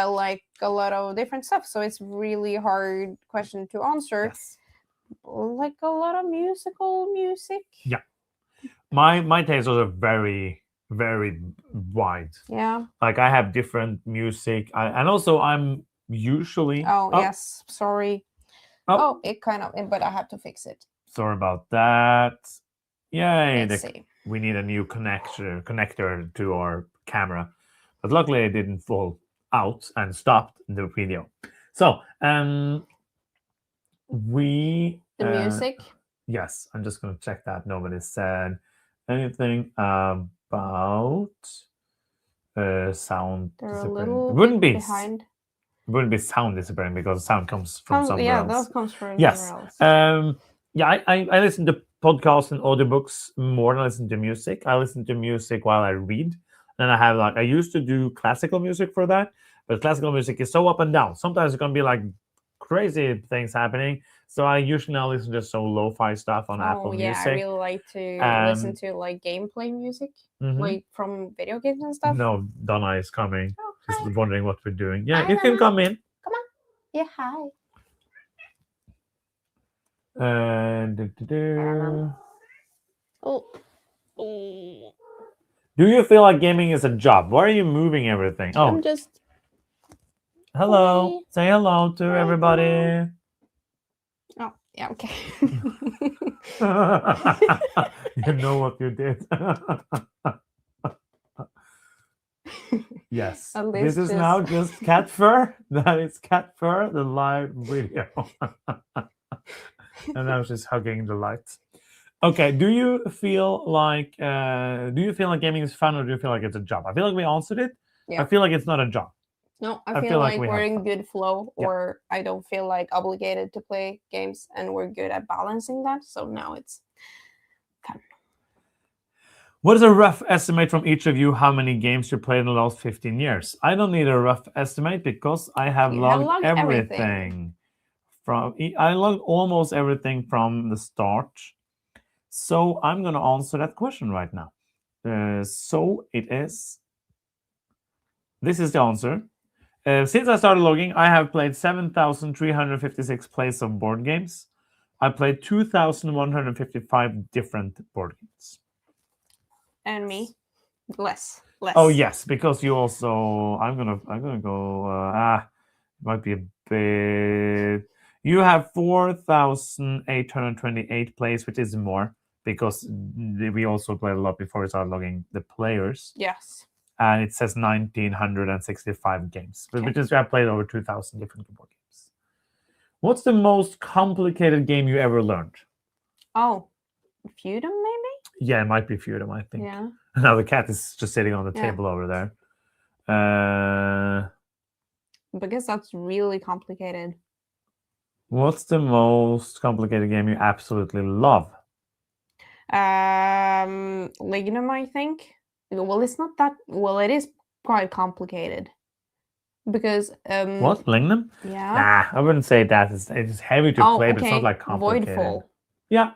like a lot of different stuff, so it's really hard question to answer. Yes. Like a lot of music. Yeah. My tastes are very, very wide. Yeah. Like I have different music, and also I'm usually. Oh, yes. Sorry. Oh. It kind of. But I have to fix it. Sorry about that. Yay! Let's see. We need a new connector to our camera, but luckily it didn't fall out and stopped the video. So The music. Yes, I'm just going to check that nobody said anything about sound. They're a little wouldn't bit be behind. Wouldn't be sound disappearing because sound comes from somewhere yeah, else. that comes from Yes. somewhere else. Yeah, I listen to podcasts and audiobooks more than I listen to music. I listen to music while I read. And I used to do classical music for that, but classical music is so up and down. Sometimes it's gonna be like crazy things happening. So I usually now listen to so lo-fi stuff on Apple yeah, Music. I really like to listen to like gameplay music, like from video games and stuff. No, Donna is coming. Oh, Just hi. wondering what we're doing. Yeah, Hi, you can Donna. come in. Come on. Yeah, hi. Oh. Do you feel like gaming is a job? Why are you moving everything? Oh, I'm just. hello. Hi. Say hello to Hi, everybody. Oh, yeah, okay. You know what you did. Yes. At This least is now just cat fur. That is cat fur, the live video. And now she's hugging the light. Okay, do you feel like gaming is fun, or do you feel like it's a job? I feel like we answered it. Yeah. I feel like it's not a job. No, I feel like we're in good flow, or I don't feel like obligated to play games, and we're good at balancing that. So now it's fun. What is a rough estimate from each of you how many games you played in the last 15 years? I don't need a rough estimate because I have logged everything. I logged almost everything from the start. So I'm going to answer that question right now. So it is. This is the answer. Since I started logging, I have played 7,356 plays of board games. I played 2,155 different board games. And me, less. Oh yes, because you also. I'm gonna go. It might be a bit. You have 4,828 plays, which is more because we also played a lot before we started logging the players. Yes. And it says 1,965 games, which is we have played over 2,000 different board games. What's the most complicated game you ever learned? Oh, Feudum maybe? Yeah, it might be Feudum, I think. Yeah. Now the cat is just sitting on the table over there. Because that's really complicated. What's the most complicated game you absolutely love? Lignum, I think. Well, it's not that. Well, it is quite complicated. Because what, Lignum? Yeah. Nah, I wouldn't say that. It's heavy to play, but it's not like complicated. Voidfall. Yeah,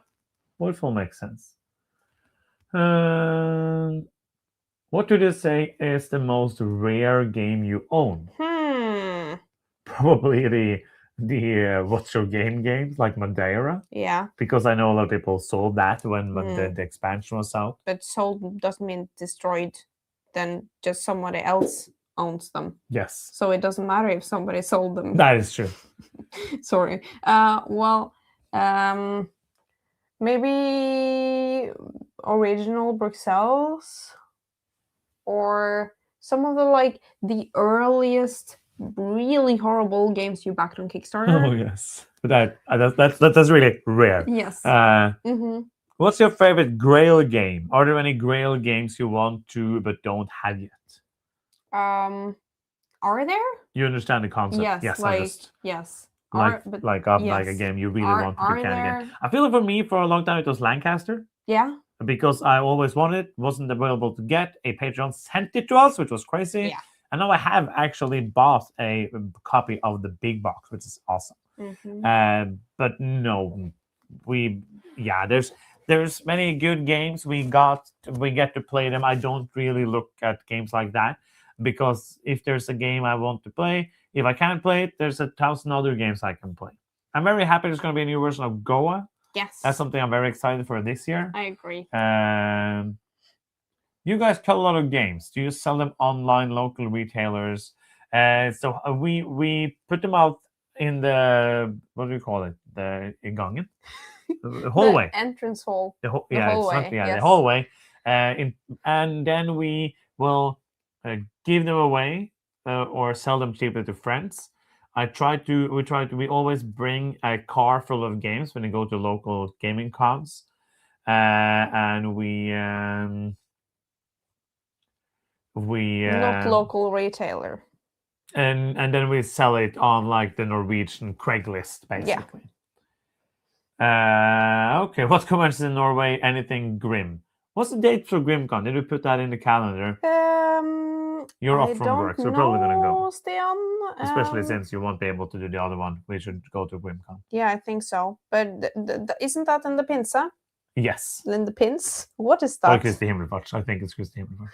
Voidfall makes sense. What do they say is the most rare game you own? Probably the What's Your Game games, like Madeira. Yeah. Because I know a lot of people sold that when the expansion was out. But sold doesn't mean destroyed. Then just somebody else owns them. Yes. So it doesn't matter if somebody sold them. That is true. Sorry. Maybe original Bruxelles, or some of the earliest really horrible games you backed on Kickstarter. Oh yes, but that's really rare. Yes. What What's your favorite Grail game? Are there any Grail games you want to but don't have yet? Are there? You understand the concept? Yes, yes. Like a game you really want to get again. I feel like for me, for a long time, it was Lancaster. Yeah. Because I always wanted it, wasn't available to get. A Patreon sent it to us, which was crazy. Yeah. And now I have actually bought a copy of the big box, which is awesome. But no, there's many good games we get to play them. I don't really look at games like that, because if there's a game I want to play, if I can't play it, there's 1,000 other games I can play. I'm very happy there's going to be a new version of Goa. Yes. That's something I'm very excited for this year. I agree. You guys sell a lot of games. Do you sell them online, local retailers? So we put them out in the, what do you call it? The gangen? The hallway. The entrance hall. The hallway. The hallway. And then we will give them away or sell them cheaply to friends. We always bring a car full of games when we go to local gaming cons, and we not local retailer, and then we sell it on like the Norwegian Craigslist, basically. Okay, what commences in Norway? Anything Grim? What's the date for GrimCon? Did we put that in the calendar? You're off from work, so we're probably gonna go. Stian. Especially since you won't be able to do the other one. We should go to GrimCon. Yeah, I think so. But isn't that in the Pinsa? Yes. In the Pins? What is that? Or Kristi Himmelfart. I think it's Kristi Himmelfart.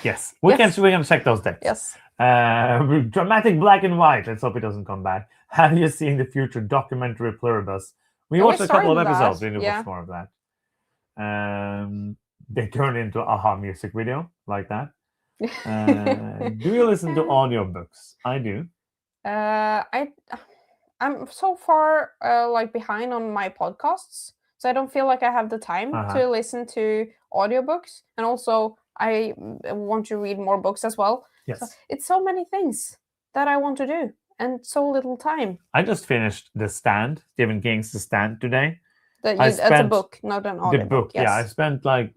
Yes. We can check those dates. Yes. Dramatic black and white. Let's hope it doesn't come back. Have you seen the future documentary Pluribus? We watched a couple of episodes. We need to watch more of that. They turned into a music video like that. Do you listen to audiobooks? I do. I'm so far like behind on my podcasts, so I don't feel like I have the time to listen to audiobooks, and also I want to read more books as well. Yes. So it's so many things that I want to do and so little time. I just finished The Stand, Stephen King's The Stand today. That's a book, not an audiobook. The book, yes. Yeah. I spent like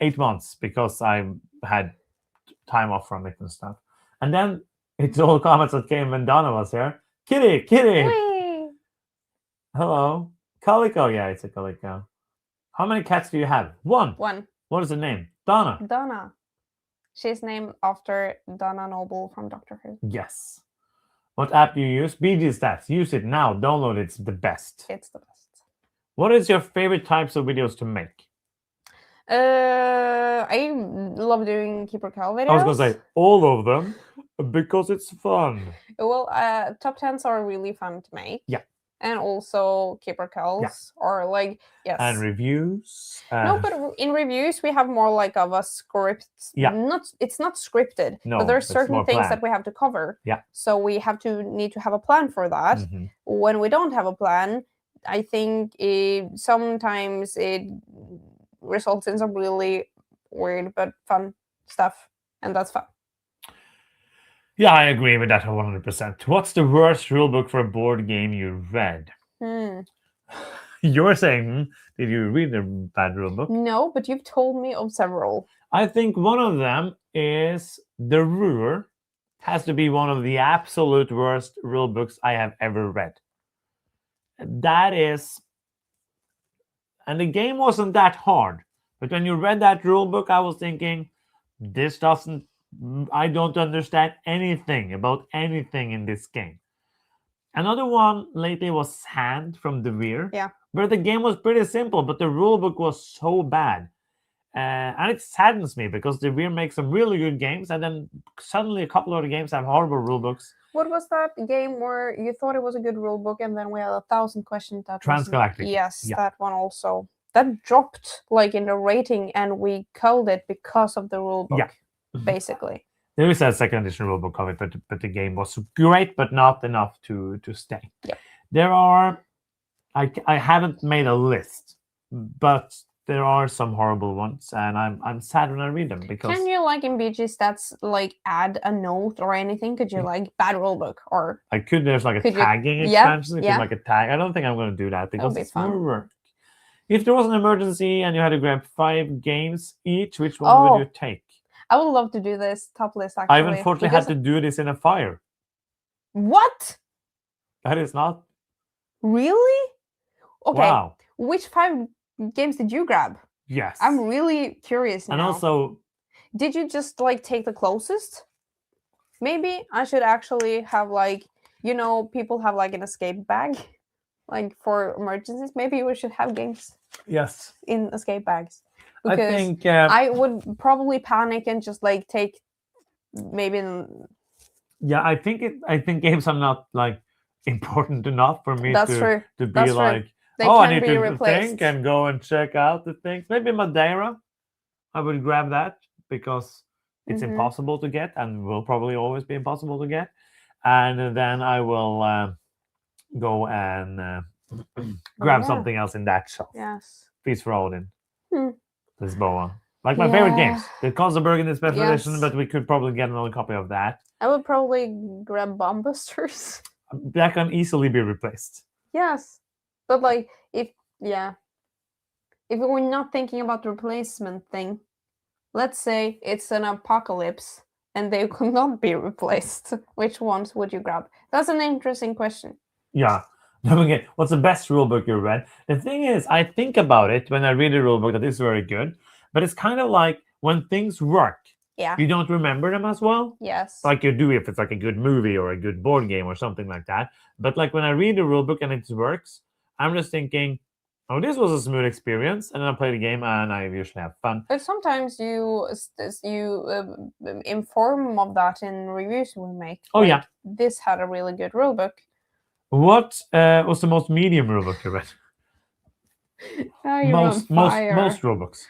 8 months because I had time off from it and stuff. And then it's all comments that came when Donna was here. Kitty! Whee! Hello. Calico. Yeah, it's a calico. How many cats do you have? One. What is the name? Donna. She's named after Donna Noble from Doctor Who. Yes. What app do you use? BG Stats. Use it now. Download it. It's the best. It's the best. What is your favorite types of videos to make? I love doing Keeper Cal videos. I was going to say all of them because it's fun. Well, top 10s are really fun to make. Yeah. And also Keeper Cals are like, yes. And reviews. No, but in reviews we have more like of a script. Yeah. It's not scripted. No, but there's certain things planned. that we have to cover. Yeah. So we need to have a plan for that. Mm-hmm. When we don't have a plan, I think sometimes it results in some really weird but fun stuff, and that's fun. Yeah, I agree with that 100%. What's the worst rulebook for a board game you read? You're saying, did you read a bad rulebook? No, but you've told me of several. I think one of them is The Ruler. Has to be one of the absolute worst rulebooks I have ever read. That is... And the game wasn't that hard. But when you read that rulebook, I was thinking, I don't understand anything about anything in this game. Another one lately was Sand from De Veer. Yeah. Where the game was pretty simple, but the rulebook was so bad. And it saddens me because De Veer makes some really good games, and then suddenly a couple of the games have horrible rulebooks. What was that game where you thought it was a good rulebook and then we had 1,000 questions? Transgalactic. Yes, yeah. That one also. That dropped like in the rating, and we culled it because of the rulebook. Yeah. Basically. There is a second edition rulebook of it, but the game was great, but not enough to stay. Yeah. There are... I haven't made a list, but there are some horrible ones, and I'm sad when I read them because... Can you, like in BG Stats, like add a note or anything? Could you like bad rulebook or... I could. There's like a tagging expansion. Yeah. Like a tag. I don't think I'm going to do that because it's more work. If there was an emergency and you had to grab 5 games each, which one would you take? I would love to do this top list actually. I've unfortunately had to do this in a fire. What? That is not... Really? Okay. Wow. Which 5 games did you grab? Yes. I'm really curious now. And also... Did you just like take the closest? Maybe I should actually have like, you know, people have like an escape bag, like for emergencies. Maybe we should have games. Yes. In escape bags. Because I think I would probably panic and just like take maybe. Yeah, I think games are not like important enough for me That's to true. to be That's like, true. They oh, I can need be to replaced. think and go and check out the things. Maybe Madeira, I would grab that because it's impossible to get and will probably always be impossible to get. And then I will go and grab something else in that shop. Yes. Peace for Odin. Hmm. Lisboa. Like my favorite games. The Kosoberg in the special edition, but we could probably get another copy of that. I would probably grab Bomb Busters. That can easily be replaced. Yes. But like, if we're not thinking about the replacement thing, let's say it's an apocalypse and they could not be replaced. Which ones would you grab? That's an interesting question. Yeah. Okay, what's the best rulebook you read? The thing is, I think about it when I read a rulebook that is very good, but it's kind of like when things work, you don't remember them as well. Yes. Like you do if it's like a good movie or a good board game or something like that. But like when I read a rulebook and it works, I'm just thinking, oh, this was a smooth experience, and then I play the game and I usually have fun. But sometimes you inform of that in reviews we make. Oh, yeah. This had a really good rulebook. What was the most medium rulebook you read? Most rulebooks.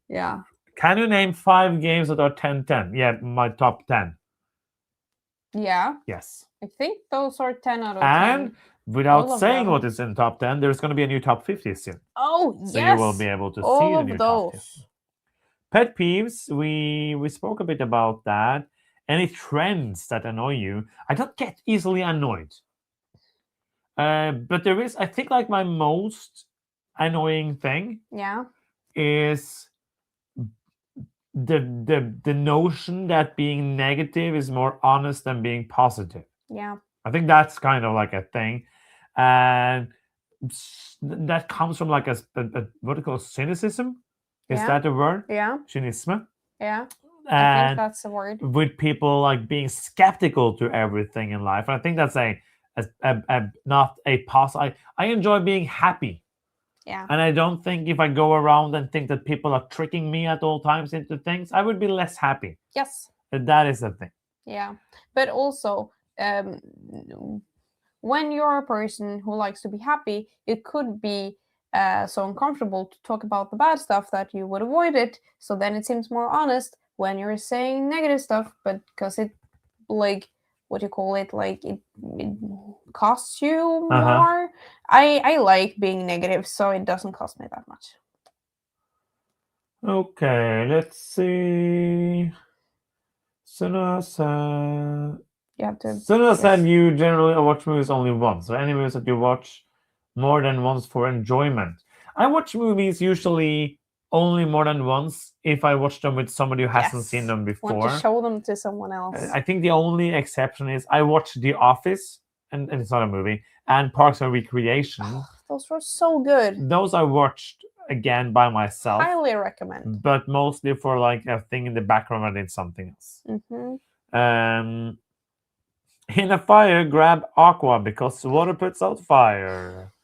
Yeah. Can you name 5 games that are 10-10? Yeah, my top 10. Yeah. Yes. I think those are 10 out of 10. And without saying what is in top 10, there's going to be a new top 50 soon. Oh, yes. So you will be able to see the new top 50. Pet peeves, we spoke a bit about that. Any trends that annoy you? I don't get easily annoyed. But there is, I think, like my most annoying thing is the notion that being negative is more honest than being positive. Yeah. I think that's kind of like a thing. And that comes from like a what do you call cynicism? Is that a word? Yeah. Cynism? Yeah. And I think that's a word. With people like being skeptical to everything in life. And I think that's not a positive. I enjoy being happy. Yeah. And I don't think if I go around and think that people are tricking me at all times into things, I would be less happy. Yes. That is the thing. Yeah. But also, when you're a person who likes to be happy, it could be so uncomfortable to talk about the bad stuff that you would avoid it. So then it seems more honest when you're saying negative stuff, but because it, like, what do you call it? Like it costs you more. I like being negative, so it doesn't cost me that much. Okay, let's see. Suna said you generally watch movies only once. So any movies that you watch more than once for enjoyment. I watch movies usually only more than once if I watch them with somebody who hasn't seen them before. Want to show them to someone else. I think the only exception is I watched The Office, and it's not a movie, and Parks and Recreation. Those were so good. Those I watched again by myself. Highly recommend. But mostly for like a thing in the background and it's something else. In a fire, grab Aqua because water puts out fire.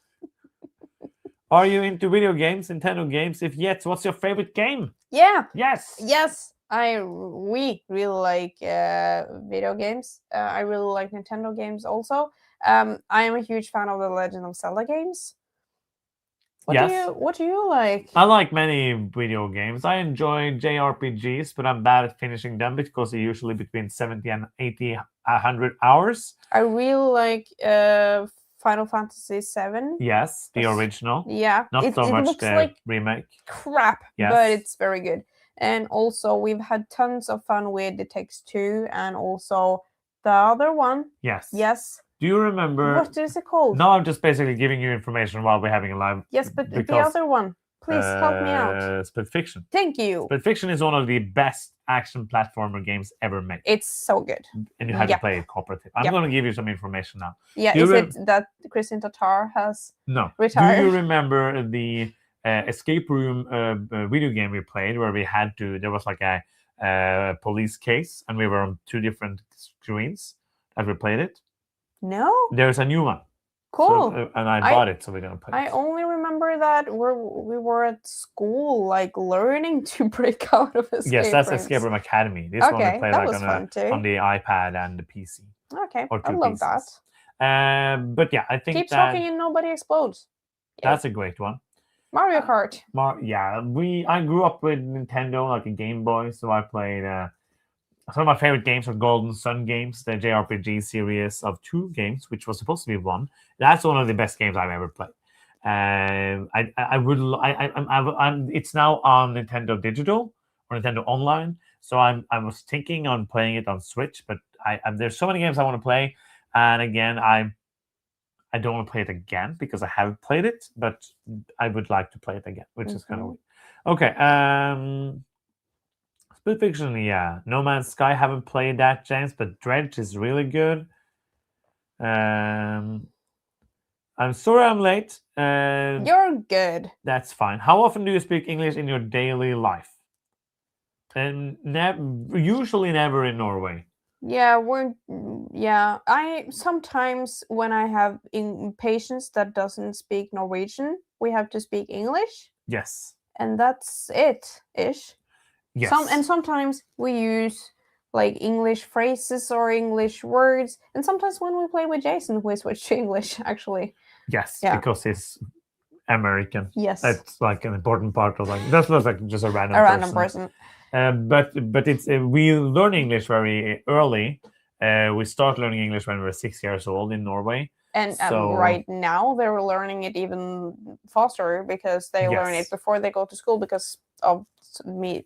Are you into video games, Nintendo games? If yes, what's your favorite game? Yeah. Yes. Yes. We really like video games. I really like Nintendo games also. I am a huge fan of the Legend of Zelda games. What do you like? I like many video games. I enjoy JRPGs, but I'm bad at finishing them because they're usually between 70 and 80, 100 hours. I really like Final Fantasy VII. Yes, the original. Yeah. Not so much the like remake. Crap, but it's very good. And also, we've had tons of fun with It Takes Two and also the other one. Yes. Yes. Do you remember? What is it called? No, I'm just basically giving you information while we're having a live. Yes, but the other one. Please help me out. Split Fiction. Thank you. Split Fiction is one of the best action platformer games ever made. It's so good. And you have to play it cooperative. I'm going to give you some information now. Yeah, is it that Kristin Tatar has retired? Do you remember the escape room video game we played where we had to, there was like a police case and we were on 2 different screens as we played it? No. There's a new one. Cool. So, and I bought it, so we're going to play it. I only remember that we were at school, like, learning to break out of escape rooms. Yes, that's Escape Room Academy. This one we played like on the iPad and the PC. Okay, I love that. But yeah, I think Keep talking and nobody explodes. Yeah. That's a great one. Mario Kart. I grew up with Nintendo, like a Game Boy, so I played... some of my favorite games are Golden Sun games, the JRPG series of 2 games, which was supposed to be 1. That's one of the best games I've ever played. It's now on Nintendo Digital or Nintendo Online, so I was thinking on playing it on Switch, but there's so many games I want to play, and again, I don't want to play it again because I haven't played it, but I would like to play it again, which is kind of weird. Okay. Split Fiction, yeah. No Man's Sky, haven't played that, James, but Dredge is really good. I'm sorry I'm late. You're good. That's fine. How often do you speak English in your daily life? And usually never in Norway. Yeah, I sometimes when I have patients that doesn't speak Norwegian, we have to speak English. Yes. And that's it-ish. Yes. Sometimes we use like English phrases or English words, and sometimes when we play with Jason, we switch to English. Actually. Yes, because he's American. Yes, that's like an important part of that's like just a random person. But it's we learn English very early. We start learning English when we were 6 years old in Norway. And right now they're learning it even faster because they learn it before they go to school because of me.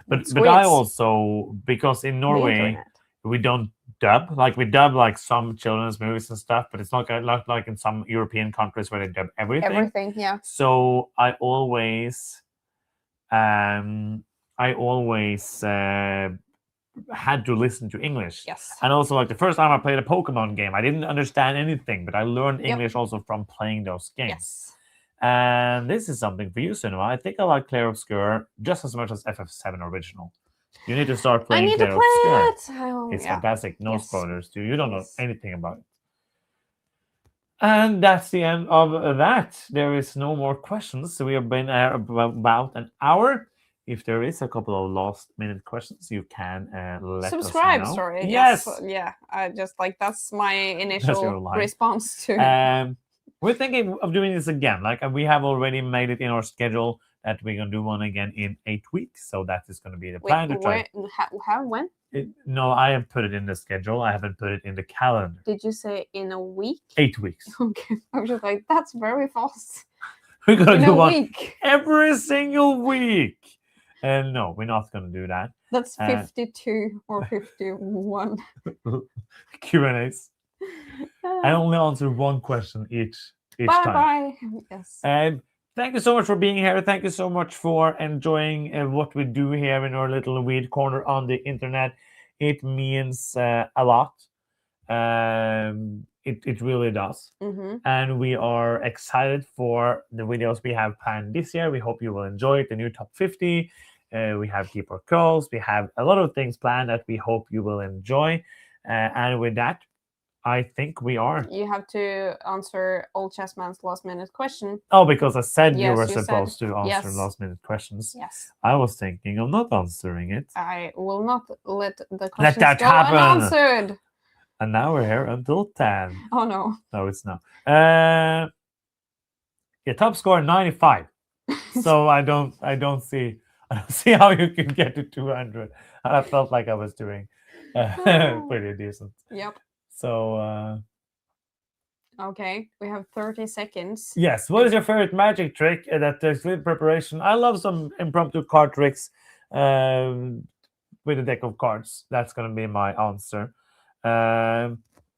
But I also, because in Norway we don't dub, like we dub like some children's movies and stuff, but it's not like in some European countries where they dub everything. Yeah. So I always had to listen to English. Yes. And also, like the first time I played a Pokemon game, I didn't understand anything, but I learned English also from playing those games. Yes. And this is something for you, Sunniva. I think I like Clair Obscur just as much as FF7 original. You need to start playing Clair Obscur. It's fantastic. No spoilers, too. You don't know anything about it. And that's the end of that. There is no more questions. So we have been about an hour. If there is a couple of last-minute questions, you can let us know. Sorry. Yes. Yeah. I just that's my initial response to. We're thinking of doing this again. Like we have already made it in our schedule that we're gonna do one again in 8 weeks. So that is gonna be the plan to try. When? No, I have put it in the schedule. I haven't put it in the calendar. Did you say in a week? 8 weeks. Okay. I was just like, that's very fast. We're gonna do one every single week. And no, we're not going to do that. That's 52 or 51. Q&As. I only answer one question each time. Bye. Yes. Thank you so much for being here. Thank you so much for enjoying what we do here in our little weird corner on the internet. It means a lot. It really does. Mm-hmm. And we are excited for the videos we have planned this year. We hope you will enjoy it. The new top 50. We have Keep Our Calls. We have a lot of things planned that we hope you will enjoy. And with that, I think we are. You have to answer Old Chessman's last-minute question. Oh, because I said you were supposed to answer last-minute questions. Yes. I was thinking of not answering it. I will not let the questions go happen. unanswered. And now we're here until 10. Oh, no. No, it's not. Your top score 95. So I don't see how you can get to 200. I felt like I was doing pretty decent. Yep. So okay, we have 30 seconds. Yes. What is your favorite magic trick that takes little preparation? I love some impromptu card tricks with a deck of cards. That's gonna be my answer.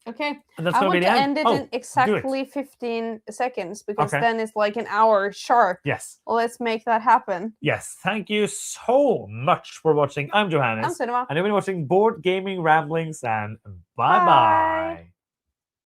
Okay. And that's I going to want be to the end. end it in exactly 15 seconds because Okay. then it's like an hour sharp. Yes. Let's make that happen. Yes. Thank you so much for watching. I'm Johannes. I'm Cinema. And you've been watching Board Gaming Ramblings, and bye-bye. Bye.